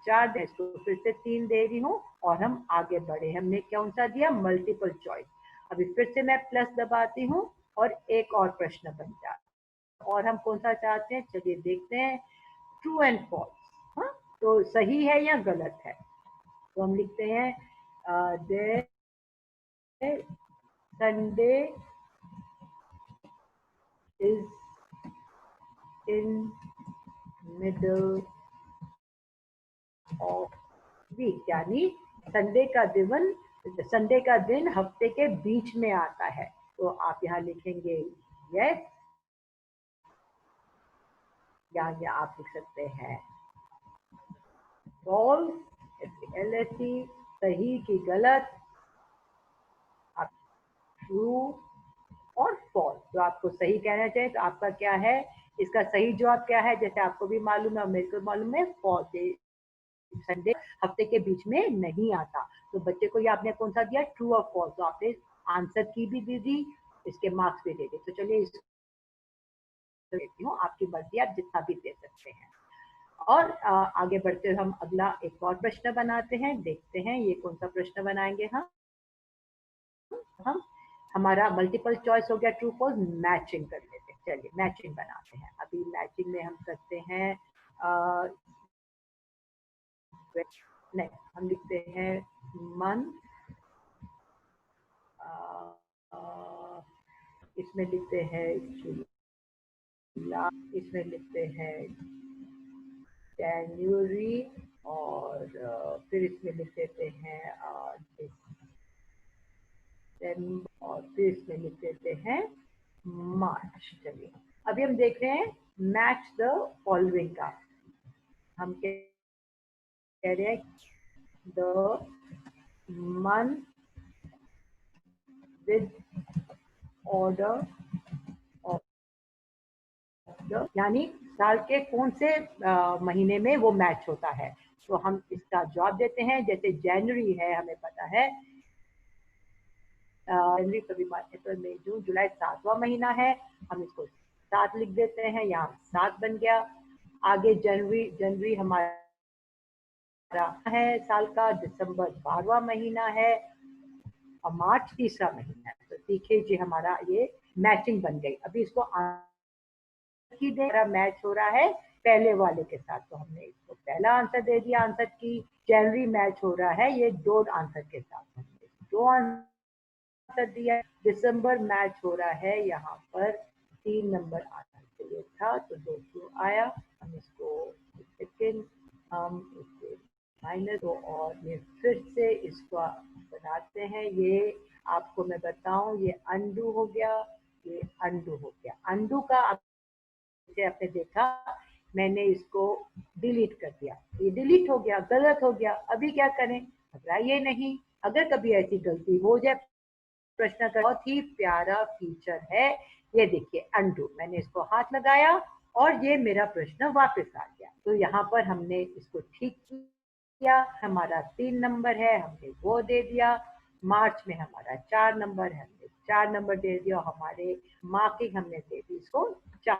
4 दे, इसको फिर से 3 दे रही हूँ, और हम आगे बढ़े। हमने कौन सा दिया, मल्टीपल चॉइस। अभी फिर से मैं प्लस दबाती हूँ, और एक और प्रश्न बन जाता है। और हम कौन सा चाहते हैं, चलिए देखते हैं, ट्रू एंड फॉल्स। हाँ, तो सही है या गलत है। तो हम लिखते हैं Sunday is in middle of week, यानी संडे का दिन हफ्ते के बीच में आता है। तो आप यहाँ लिखेंगे यस, या आप लिख सकते हैं फॉल्स, LSE, सही की गलत, आप ट्रू और फॉल्स। तो आपको सही कहना चाहिए। तो आपका क्या है, इसका सही जवाब क्या है, जैसे आपको भी मालूम है और मेरे को मालूम है, फॉल्स। संडे हफ्ते के बीच में नहीं आता। तो बच्चे को ये आपने कौन सा दिया, ट्रू और फॉल्स। तो आपने आंसर की भी दे दी, इसके मार्क्स भी दे दी। तो चलिए इसको देती हूँ, आपकी मर्जी, आप जितना भी दे सकते हैं। और आगे बढ़ते हुए हम अगला एक और प्रश्न बनाते हैं, देखते हैं ये कौन सा प्रश्न बनाएंगे हम हमारा मल्टीपल चॉइस हो गया ट्रू फॉल्स, मैचिंग कर लेते हैं। चलिए मैचिंग बनाते हैं। अभी मैचिंग में हम करते हैं नहीं, हम लिखते हैं मंथ, इसमें लिखते हैं जुलाई, इसमें लिखते हैं जनवरी, और फिर इसमें लिख देते हैं दिसंबर, और फिर इसमें लिख देते हैं मार्च। चलिए अभी हम देख रहे हैं मैच द फॉलोइंग का। हम कह रहे हैं the month with order of the, यानी साल के कौन से महीने में वो मैच होता है। तो हम इसका जवाब देते हैं। जैसे जनवरी है, हमें पता है जनवरी, फरवरी, मार्च, अप्रैल, मई, जून, जुलाई 7वां महीना है, हम इसको 7 लिख देते हैं, यहाँ 7 बन गया। आगे जनवरी जनवरी हमारा है साल का, दिसंबर 12वां महीना है, और मार्च तीसरा महीना है। तो देखिए जी हमारा ये मैचिंग बन गई। अभी इसको की दे मैच हो रहा है पहले वाले के साथ, तो हमने इसको पहला आंसर दे दिया। आंसर की जनवरी मैच हो रहा है ये दो आंसर के साथ, हमने दो आंसर दिया। दिसंबर मैच हो रहा है यहाँ पर 3 नंबर आना चाहिए था, तो 200 आया। हम इसको सेकेंड, हम इसको माइनस दो, और ये फिर से इसको बनाते हैं। ये आपको मैं बताऊं, ये अनडू हो गया, ये अनडू हो गया। अनडू का आपने देखा, मैंने इसको डिलीट कर दिया, ये डिलीट हो गया, गलत हो गया। अभी क्या करें, घबराइए नहीं। अगर कभी ऐसी गलती हो जाए, प्रश्न का बहुत ही प्यारा फीचर है, ये देखिए अनडू, मैंने इसको हाथ लगाया और ये मेरा प्रश्न वापस आ गया। तो यहाँ पर हमने इसको ठीक किया। हमारा 3 नंबर है, हमने वो दे दिया। मार्च में हमारा 4 नंबर है, हमने 4 नंबर दे दिया। हमारे मार्किंग हमने दे दी इसको 4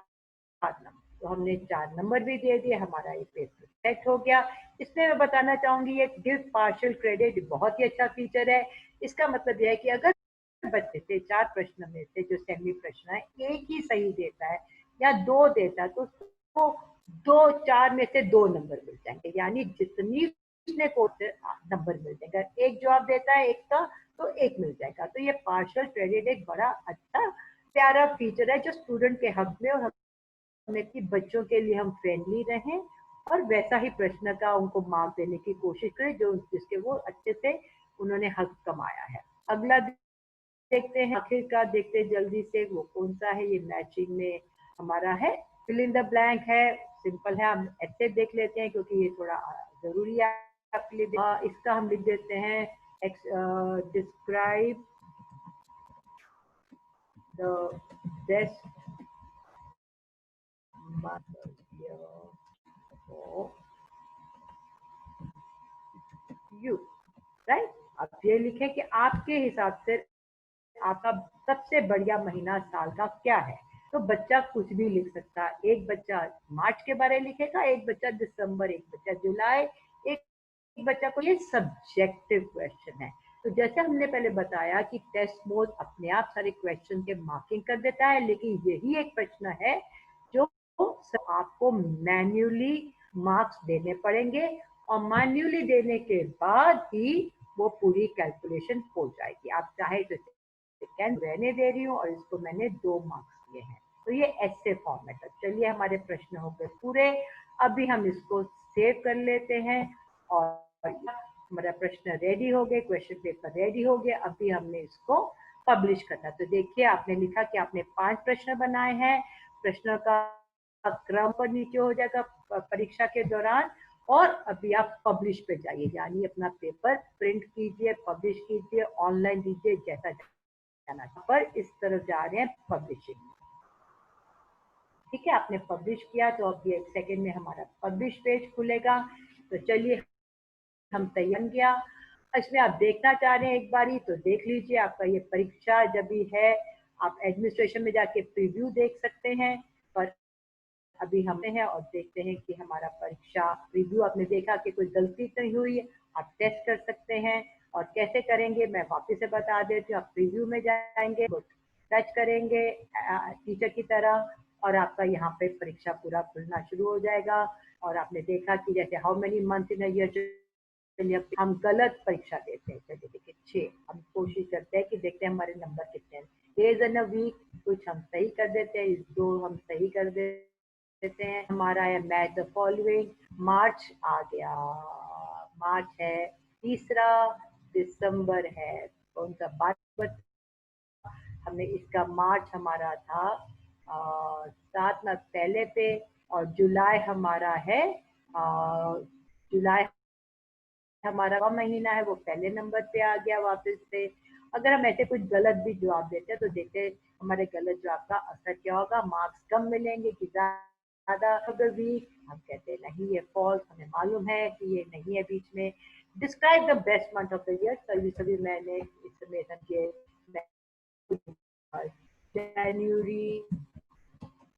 नंबर, तो हमने 4 नंबर भी दे दिए। हमारा ये पेपर सेट हो गया। इसमें मैं बताना चाहूंगी, ये गिव पार्शियल क्रेडिट बहुत ही अच्छा फीचर है। इसका मतलब यह है कि अगर बच्चे से 4 प्रश्न में से जो सेमी प्रश्न है एक ही सही देता है या 2 देता है, तो उसको 2-4 में से 2 नंबर मिल जाएंगे, यानी जितनी उसने नंबर मिल जाएगा। एक जवाब देता है एक का, तो एक मिल जाएगा। तो ये पार्शियल क्रेडिट एक बड़ा अच्छा प्यारा फीचर है जो स्टूडेंट के हक में, और हमें कि बच्चों के लिए हम फ्रेंडली रहें और वैसा ही प्रश्न का उनको मार्क देने की कोशिश करें जो जिसके वो अच्छे से उन्होंने हक कमाया है। अगला देखते हैं, आखिरकार देखते हैं जल्दी से वो कौन सा है। ये मैचिंग में हमारा है फिल इन द ब्लैंक है, सिंपल है। हम ऐसे देख लेते हैं क्योंकि ये थोड़ा जरूरी है आपके लिए। इसका हम लिख देते हैं describe the best you, right. अब ये लिखें कि आपके हिसाब से आपका सबसे बढ़िया महीना साल का क्या है। तो बच्चा कुछ भी लिख सकता है। एक बच्चा मार्च के बारे में लिखेगा, एक बच्चा दिसंबर, एक बच्चा जुलाई, एक बच्चा को, ये सब्जेक्टिव क्वेश्चन है। तो जैसे हमने पहले बताया कि टेस्ट मोड अपने आप सारे क्वेश्चन के मार्किंग कर देता है, लेकिन यही एक प्रश्न है जो आपको मैन्युअली मार्क्स देने पड़ेंगे, और मैन्युअली देने के बाद ही वो पूरी कैलकुलेशन हो जाएगी। आप चाहे तो सेकेंड रहने दे रही हूँ और इसको मैंने 2 मार्क्स दिए हैं। तो ये ऐसे फॉर्मेट है। चलिए हमारे प्रश्न हो गए पूरे। अभी हम इसको सेव कर लेते हैं और हमारा प्रश्न रेडी हो गए, क्वेश्चन पेपर रेडी हो गया। अभी हमने इसको पब्लिश करना। तो देखिए आपने लिखा कि आपने 5 प्रश्न बनाए हैं। प्रश्न का क्रम पर नीचे हो जाएगा परीक्षा के दौरान, और अभी आप पब्लिश पे जाइए, यानी अपना पेपर प्रिंट कीजिए, पब्लिश कीजिए, ऑनलाइन दीजिए, जैसा जाना। पर इस तरफ जा रहे हैं पब्लिशिंग। ठीक है, आपने पब्लिश किया तो अब ये 1 सेकेंड में हमारा पब्लिश पेज खुलेगा। तो चलिए हम तैयार गया। इसमें आप देखना चाह रहे हैं एक बारी तो देख लीजिए। आपका ये परीक्षा जब भी है, आप एडमिनिस्ट्रेशन में जाके प्रीव्यू देख सकते हैं। पर अभी हम हैं और देखते हैं कि हमारा परीक्षा रिव्यू, आपने देखा कि कोई गलती तो नहीं हुई है, आप टेस्ट कर सकते हैं। और कैसे करेंगे मैं वापस से बता देती हूँ। आप रिव्यू में जाएंगे, टच करेंगे टीचर की तरह, और आपका यहाँ पे परीक्षा पूरा खुलना शुरू हो जाएगा। और आपने देखा कि जैसे how many month in year, चलिए हम गलत परीक्षा देते हैं, चलिए देखिए 6, हम कोशिश करते हैं कि देखते हैं हमारे नंबर कितने हैं। डेज इन अ वीक कुछ हम सही कर देते हैं, 2 हम सही कर देते हैं। हमारा है मैच द फॉलोइंग, मार्च आ गया, मार्च है, 3 दिसंबर है, कौन सा बात, हमने इसका मार्च हमारा था 7 माह पहले पे, और जुलाई हमारा है, जुलाई हमारा वह महीना है, वो पहले नंबर पे आ गया वापस से। अगर हम ऐसे कुछ गलत भी जवाब देते हैं तो देखते हैं हमारे गलत जवाब का असर क्या होगा, मार्क्स कम मिलेंगे कि ज्यादा। वीक हम कहते हैं नहीं ये फॉल्स, हमें मालूम है कि ये नहीं है बीच में। Describe the best month of the year, कभी सभी मैंने इसमें समझे जनवरी,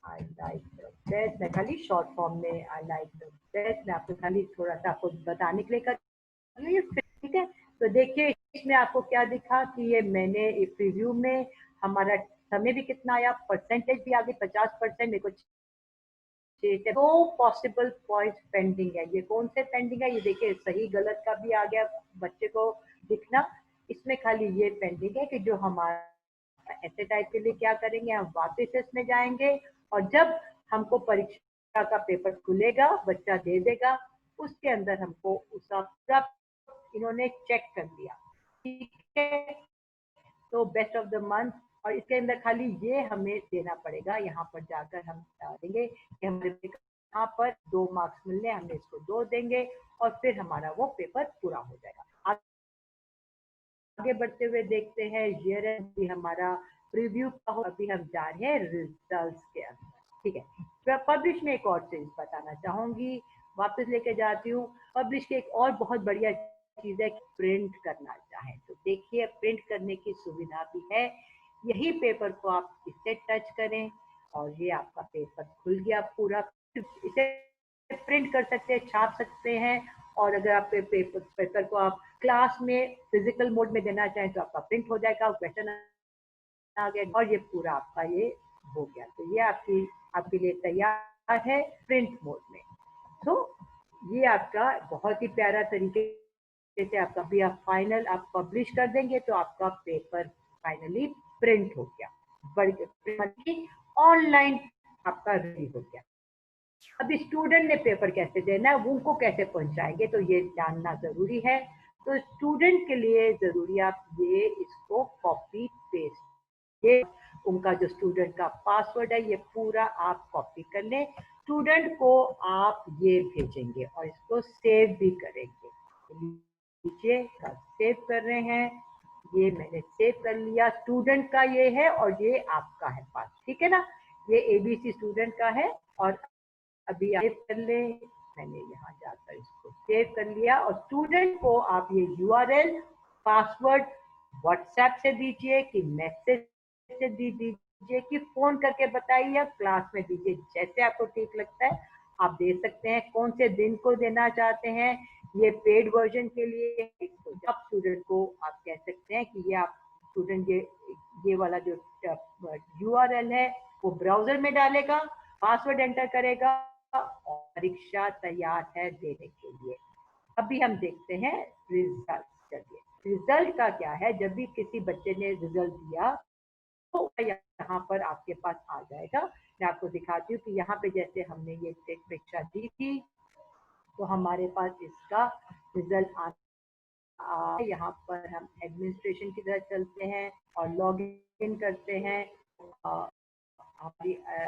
आई लाइक द बेस्ट, मैं खाली शॉर्ट फॉर्म में आई लाइक द बेस्ट, मैं आपको खाली थोड़ा सा आपको बताने के लिए कर, ठीक है। तो देखिए इसमें आपको क्या दिखा कि ये मैंने एक प्रीव्यू में हमारा समय भी कितना आया, परसेंटेज भी आ गई 50%, मेरे को 2 पॉसिबल पॉइंट्स पेंडिंग है। ये कौन से पेंडिंग है, ये देखिए सही गलत का भी आ गया बच्चे को दिखना। इसमें खाली ये पेंडिंग है कि जो हमारा ऐसे टाइप के लिए क्या करेंगे, हम वापस इसमें जाएंगे, और जब हमको परीक्षा का पेपर खुलेगा, बच्चा दे देगा, उसके अंदर हमको उसका पूरा इन्होंने चेक कर लिया, ठीक है। तो बेस्ट ऑफ द मंथ, और इसके अंदर खाली ये हमें देना पड़ेगा, यहाँ पर जाकर हम देंगे कि हमारे यहाँ पर 2 मार्क्स मिलने, हमने इसको 2 देंगे, और फिर हमारा वो पेपर पूरा हो जाएगा। आगे बढ़ते हुए देखते हैं ईयर एंड हमारा प्रीव्यू का हो। अभी हम जा रहे हैं रिजल्ट्स के अंदर, ठीक है। पब्लिश में एक और चीज बताना चाहूंगी, वापस लेके जाती हूँ। पब्लिश की एक और बहुत बढ़िया चीज है, प्रिंट करना चाहें तो देखिए प्रिंट करने की सुविधा भी है। यही पेपर को आप इससे टच करें और ये आपका पेपर खुल गया पूरा। इसे प्रिंट कर सकते हैं, छाप सकते हैं, और अगर आप पेपर को आप क्लास में फिजिकल मोड में देना चाहें तो आपका प्रिंट हो जाएगा, क्वेश्चन आ गया, और ये पूरा आपका ये हो गया। तो ये आपके लिए तैयार है प्रिंट मोड में। तो ये आपका बहुत ही प्यारा तरीके से आपका भी आप फाइनल आप पब्लिश कर देंगे तो आपका पेपर फाइनली प्रिंट हो गया, ऑनलाइन आपका रेडी हो गया। अब स्टूडेंट ने पेपर कैसे देना है, उनको कैसे पहुंचाएंगे, तो ये जानना जरूरी है। तो स्टूडेंट के लिए जरूरी आप ये इसको कॉपी पेस्ट, ये उनका जो स्टूडेंट का पासवर्ड है ये पूरा आप कॉपी कर लें, स्टूडेंट को आप ये भेजेंगे और इसको सेव भी करेंगे। नीचे का सेव कर रहे हैं, ये मैंने सेव कर लिया, स्टूडेंट का ये है और ये आपका है पास, ठीक है ना। ये एबीसी स्टूडेंट का है, और अभी सेव कर ले, मैंने यहाँ जाकर इसको सेव कर लिया। और स्टूडेंट को आप ये यूआरएल पासवर्ड व्हाट्सएप से दीजिए कि मैसेज से दीजिए कि फोन करके बताइए या क्लास में दीजिए, जैसे आपको ठीक लगता है आप दे सकते हैं। कौन से दिन को देना चाहते हैं, ये पेड वर्जन के लिए, जब स्टूडेंट को आप कह सकते हैं कि ये आप स्टूडेंट ये वाला जो यूआरएल है वो ब्राउजर में डालेगा, पासवर्ड एंटर करेगा और परीक्षा तैयार है देने के लिए। अभी हम देखते हैं रिजल्ट। चलिए रिजल्ट का क्या है, जब भी किसी बच्चे ने रिजल्ट दिया तो यहाँ पर आपके पास आ जाएगा। मैं आपको दिखाती हूँ कि यहाँ पे जैसे हमने ये परीक्षा दी थी तो हमारे पास इसका रिजल्ट यहाँ पर हम एडमिनिस्ट्रेशन की तरह चलते हैं और लॉग इन करते हैं।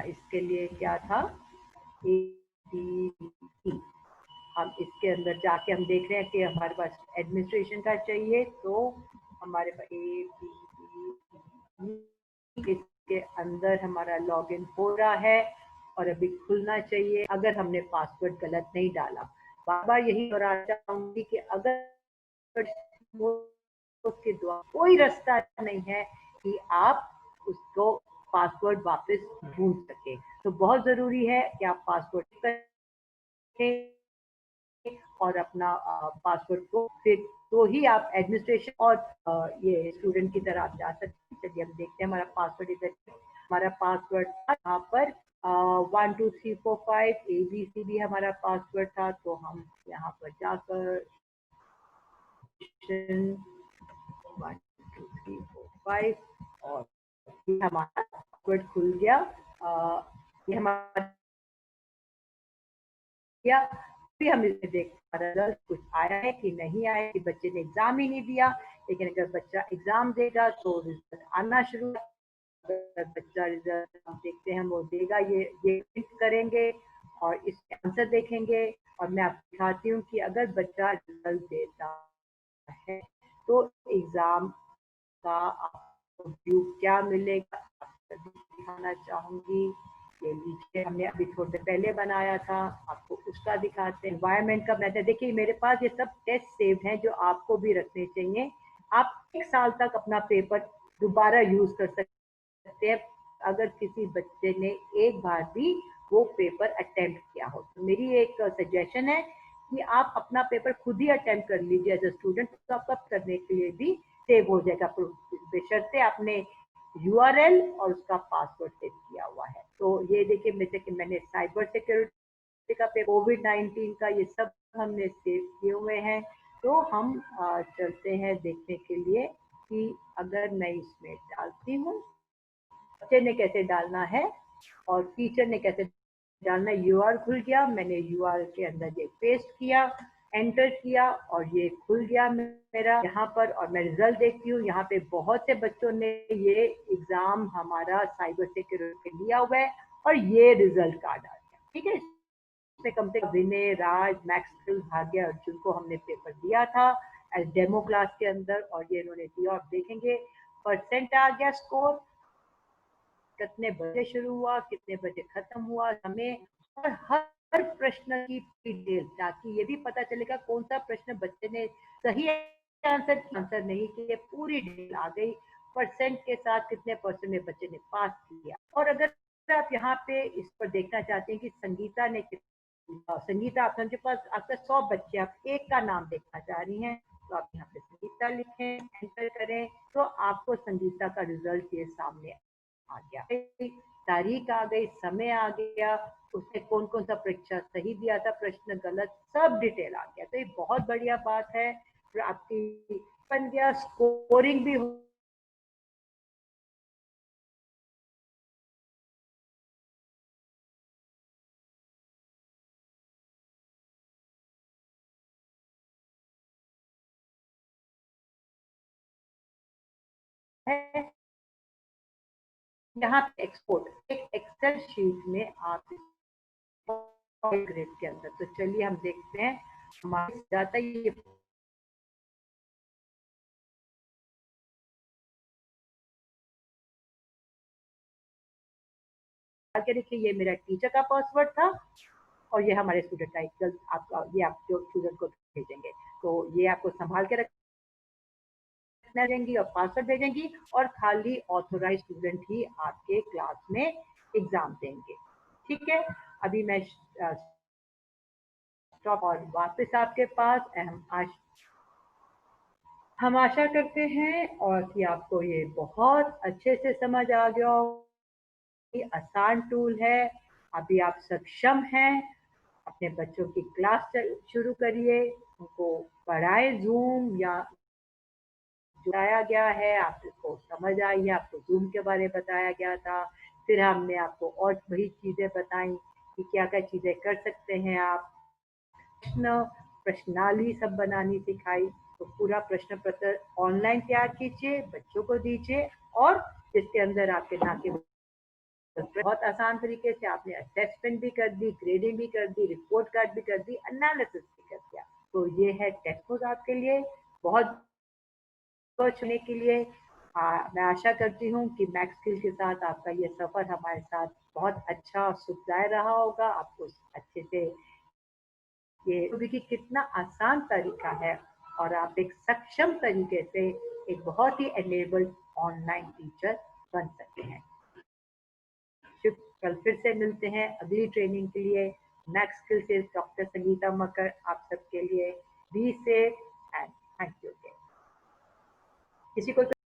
इसके लिए क्या था, हम इसके अंदर जाके हम देख रहे हैं कि हमारे पास एडमिनिस्ट्रेशन का चाहिए, तो हमारे पास इसके अंदर हमारा लॉगिन हो रहा है और अभी खुलना चाहिए। अगर हमने पासवर्ड गलत नहीं डाला, बार बार यही दोहराना चाहूंगी कि अगर के द्वारा कोई रास्ता नहीं है कि आप उसको पासवर्ड वापस ढूंढ सके। तो बहुत ज़रूरी है कि आप पासवर्ड करें और अपना पासवर्ड को फिर तो ही आप एडमिनिस्ट्रेशन और ये स्टूडेंट की तरह आप जा सकते हैं। चलिए हम देखते हैं हमारा पासवर्ड इधर। हमारा पासवर्ड यहाँ पर 1 2 3 4 5 ABC भी हमारा पासवर्ड था। तो हम यहाँ पर जाकर 1 2 3 4 5 और ये हमारा पासवर्ड खुल गया। ये हमारा किया, फिर हम इसमें देख रिजल्ट कुछ आया है कि नहीं आया, कि बच्चे ने एग्जाम ही नहीं दिया। लेकिन अगर बच्चा एग्जाम देगा तो रिजल्ट आना शुरू, अगर बच्चा रिजल्ट हम देखते हैं वो देगा, ये प्रिंट करेंगे और इसके आंसर देखेंगे। और मैं आपको दिखाती हूँ कि अगर बच्चा रिजल्ट देता है तो एग्जाम का आपको व्यू क्या मिलेगा, दिखाना चाहूंगी। ये लीजिए, हमने अभी थोड़ी देर पहले बनाया था, आपको उसका दिखाते हैं। एनवायरमेंट का मेथड देखिए, मेरे पास ये सब टेस्ट सेव्ड हैं जो आपको भी रखने चाहिए। आप 1 साल तक अपना पेपर दोबारा यूज कर सकते हैं अगर किसी बच्चे ने एक बार भी वो पेपर अटेम्प्ट किया हो। तो मेरी एक सजेशन है कि आप अपना पेपर खुद ही अटेम्प्ट कर लीजिए एज अ स्टूडेंट, तो आपका करने के लिए भी सेव हो जाएगा, बेशर्ते आपने यूआरएल और उसका पासवर्ड सेव किया हुआ है। तो ये देखिए, जैसे कि मैंने साइबर सिक्योरिटी का कोविड-19 का ये सब हमने सेव किए हुए हैं। तो हम चलते हैं देखने के लिए कि अगर मैं इसमें डालती हूँ, बच्चे ने कैसे डालना है और टीचर ने कैसे डालना है। यूआर खुल गया, मैंने यूआर के अंदर ये पेस्ट किया, एंटर किया और ये खुल गया मेरा यहाँ पर। और मैं रिजल्ट देखती हूँ, यहाँ पे बहुत से बच्चों ने ये एग्जाम हमारा साइबर सिक्योरिटी लिया हुआ है और ये रिजल्ट कार्ड आ गया। ठीक है, इसमें कम से कम विनय, राज, मैक्सवेल, भाग्य, अर्जुन को हमने पेपर दिया था एज डेमो क्लास के अंदर और ये इन्होंने दिया। आप देखेंगे परसेंट आ गया, स्कोर कितने बजे शुरू हुआ, कितने बजे खत्म हुआ, समय और हर प्रश्न की डिटेल, ताकि ये भी पता चलेगा कौन सा प्रश्न बच्चे ने सही आंसर नहीं किए, पूरी डिटेल आ गई। परसेंट के साथ कितने परसेंट में बच्चे ने पास किया। और अगर आप यहाँ पे इस पर देखना चाहते हैं कि संगीता ने संगीता, आपके पास आपका 100 बच्चे, आप एक का नाम देखना चाह रही हैं तो आप यहाँ पे संगीता लिखें, एंटर करें, तो आपको संगीता का रिजल्ट ये सामने आ गया। तारीख आ गई, समय आ गया, उसने कौन कौन सा परीक्षा सही दिया था, प्रश्न गलत, सब डिटेल आ गया। तो ये बहुत बढ़िया बात है। फिर आपकी बन गया, स्कोरिंग भी है। यहाँ पे एक्सपोर्ट एक एक्सेल शीट में आप ग्रेड के अंदर, तो चलिए हम देखते हैं हमारे जाता ये आगे देखिए, ये मेरा टीचर का पासवर्ड था और ये हमारे स्टूडेंट का एक आपका, ये आप जो स्टूडेंट को भेजेंगे तो ये आपको संभाल के रखना देंगी और पासवर्ड भेजेंगी और खाली ऑथोराइज स्टूडेंट ही आपके क्लास में एग्जाम देंगे। ठीक है, अभी मैं स्टॉप और वापस आपके पास हम आशा करते हैं और कि आपको ये बहुत अच्छे से समझ आ गया हो। आसान टूल है, अभी आप सक्षम हैं, अपने बच्चों की क्लास शुरू करिए, उनको पढ़ाए। जूम या जुड़ाया गया है, आपको समझ आई है, आपको जूम के बारे में बताया गया था। फिर हमने आपको और वही चीजें बताई कि क्या क्या चीजें कर सकते हैं आप। प्रश्न प्रश्नावली सब बनानी सिखाई। तो पूरा प्रश्न पत्र ऑनलाइन तैयार कीजिए, बच्चों को दीजिए और जिसके अंदर आपके ना के बहुत आसान तरीके से आपने असेसमेंट भी कर दी, ग्रेडिंग भी कर दी, रिपोर्ट कार्ड भी कर दी, एनालिसिस भी कर दिया। तो ये है टेक्स्ट बुक आपके लिए। बहुत बहुत चुनने के लिए मैं आशा करती हूँ कि मैक्स स्किल के साथ आपका ये सफर हमारे साथ बहुत अच्छा और सुखदायक रहा होगा। आपको अच्छे से ये देखिए कितना आसान तरीका है और आप एक सक्षम तरीके से एक बहुत ही एनेबल्ड ऑनलाइन टीचर बन सकते हैं। कल फिर से मिलते हैं अगली ट्रेनिंग के लिए। नेक्स्ट स्किल से डॉक्टर संगीता मकर आप सबके लिए। Be safe and thank you. किसी को